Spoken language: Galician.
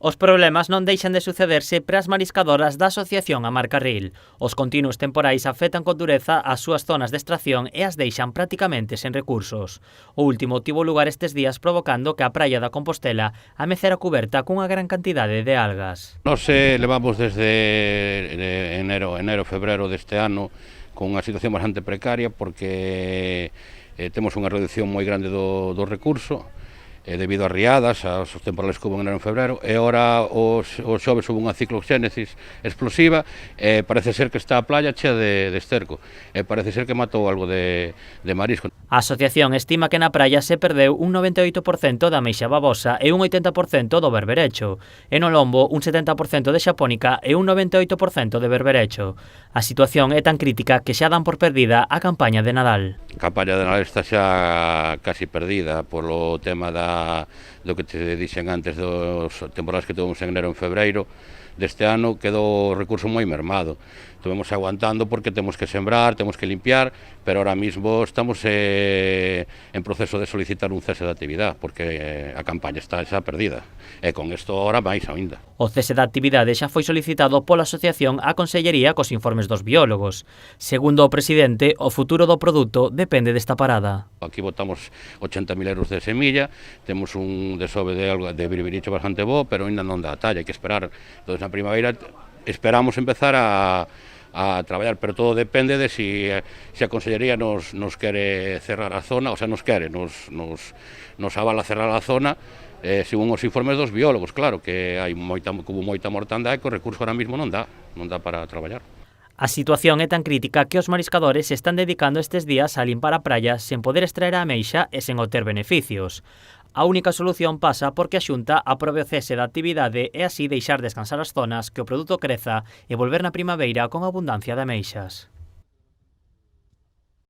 Os problemas non deixan de sucederse para as mariscadoras da Asociación Amar Carril. Os continuos temporais afectan con dureza as súas zonas de extracción e as deixan prácticamente sen recursos. O último tivo lugar estes días provocando que a praia da Compostela amecera cuberta cunha gran cantidade de algas. Nos levamos desde enero, febrero deste ano con unha situación bastante precaria porque temos unha reducción moi grande do recurso debido ás riadas, aos temporales que hubo en enero e febrero, e ora os xoves hubo unha cicloxénesis explosiva e parece ser que está a playa chea de esterco e parece ser que matou algo de marisco. A asociación estima que na praia se perdeu un 98% da ameixa babosa e un 80% do berberecho, e no lombo un 70% de xapónica e un 98% de berberecho. A situación é tan crítica que xa dan por perdida a campaña de Nadal. A campaña de Nadal está xa casi perdida polo tema do que te dixen antes dos temporales que tuvemos en enero e en febreiro deste ano. Quedou o recurso moi mermado. Estuvemos aguantando porque temos que sembrar, temos que limpiar, pero ahora mismo estamos en proceso de solicitar un cese de actividade porque a campaña está xa perdida e con isto ahora máis ainda. O cese de actividade xa foi solicitado pola asociación á Consellería cos informes dos biólogos. Segundo o presidente, o futuro do produto depende desta parada. Aquí botamos 80.000 euros de semilla, temos un desove de birbiricho bastante bo, pero ainda non dá a talla, hai que esperar. Entón, na primavera esperamos empezar a traballar, pero todo depende de si a Consellería nos quere cerrar a zona, o sea, nos avala cerrar a zona, según os informes dos biólogos, claro, que hubo moita mortandade que o recurso ahora mismo non dá para traballar. A situación é tan crítica que os mariscadores se están dedicando estes días a limpar a praia sen poder extraer a ameixa e sen obter beneficios. A única solución pasa porque a Xunta aprobe o cese da actividade e así deixar descansar as zonas, que o produto creza e volver na primavera con abundancia de ameixas.